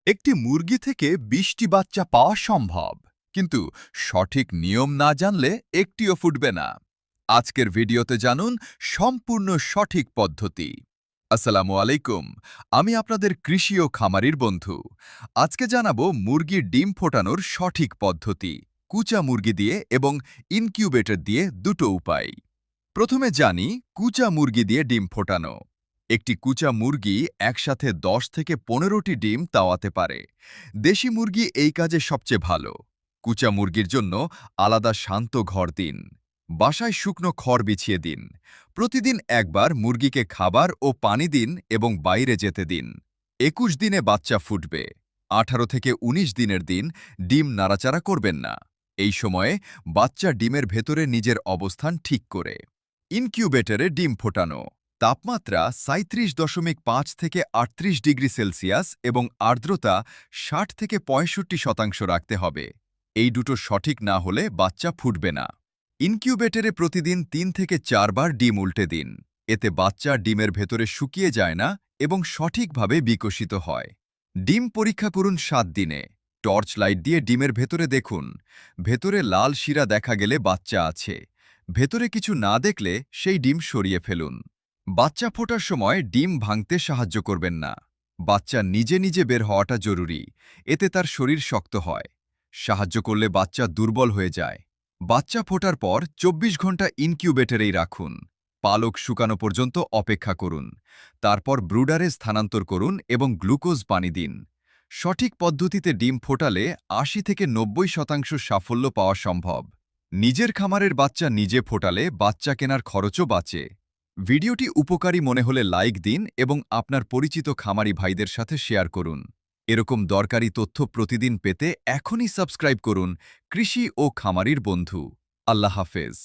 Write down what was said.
একটি মুরগি থেকে ২০টি বাচ্চা পাওয়া সম্ভব, কিন্তু সঠিক নিয়ম না জানলে একটিও ফুটবে না। আজকের ভিডিওতে জানুন সম্পূর্ণ সঠিক পদ্ধতি। আসসালামু আলাইকুম, আমি আপনাদের কৃষি ও খামারির বন্ধু। আজকে জানাবো মুরগির ডিম ফোটানোর সঠিক পদ্ধতি, কুচা মুরগি দিয়ে এবং ইনকিউবেটর দিয়ে দুটো উপায়। প্রথমে জানি কুচা মুরগি দিয়ে ডিম ফোটানো। একটি কুচা মুরগি একসাথে ১০ থেকে ১৫টি ডিম তাওয়াতে পারে। দেশি মুরগি এই কাজে সবচেয়ে ভালো। কুচা মুরগির জন্য আলাদা শান্ত ঘর দিন। বাসায় শুকনো খড় বিছিয়ে দিন। প্রতিদিন একবার মুরগিকে খাবার ও পানি দিন এবং বাইরে যেতে দিন। ২১ দিনে বাচ্চা ফুটবে। ১৮ থেকে ১৯ দিনের দিন ডিম নাড়াচাড়া করবেন না। এই সময়ে বাচ্চা ডিমের ভেতরে নিজের অবস্থান ঠিক করে। ইনকিউবেটরে ডিম ফোটানো। তাপমাত্রা ৩৭.৫ থেকে ৩৮ ডিগ্রি সেলসিয়াস এবং আর্দ্রতা ৬০ থেকে ৬৫% রাখতে হবে। এই দুটো সঠিক না হলে বাচ্চা ফুটবে না। ইনকিউবেটরে প্রতিদিন ৩ থেকে ৪ বার ডিম উল্টে দিন। এতে বাচ্চা ডিমের ভেতরে শুকিয়ে যায় না এবং সঠিকভাবে বিকশিত হয়। ডিম পরীক্ষা করুন ৭ দিনে। টর্চ লাইট দিয়ে ডিমের ভেতরে দেখুন। ভেতরে লাল শিরা দেখা গেলে বাচ্চা আছে। ভেতরে কিছু না দেখলে সেই ডিম সরিয়ে ফেলুন। বাচ্চা ফোটার সময় ডিম ভাঙতে সাহায্য করবেন না। বাচ্চা নিজে নিজে বের হওয়াটা জরুরি। এতে তার শরীর শক্ত হয়। সাহায্য করলে বাচ্চা দুর্বল হয়ে যায়। বাচ্চা ফোটার পর ২৪ ঘন্টা ইনকিউবেটরেই রাখুন। পালক শুকানো পর্যন্ত অপেক্ষা করুন। তারপর ব্রুডারে স্থানান্তর করুন এবং গ্লুকোজ পানি দিন। সঠিক পদ্ধতিতে ডিম ফোটালে ৮০ থেকে ৯০% সাফল্য পাওয়া সম্ভব। নিজের খামারের বাচ্চা নিজে ফোটালে বাচ্চা কেনার খরচও বাঁচে। ভিডিওটি উপকারী মনে হলে লাইক দিন এবং আপনার পরিচিত খামারি ভাইদের সাথে শেয়ার করুন। এরকম দরকারি তথ্য প্রতিদিন পেতে এখনই সাবস্ক্রাইব করুন কৃষি ও খামারির বন্ধু। আল্লাহ হাফেজ।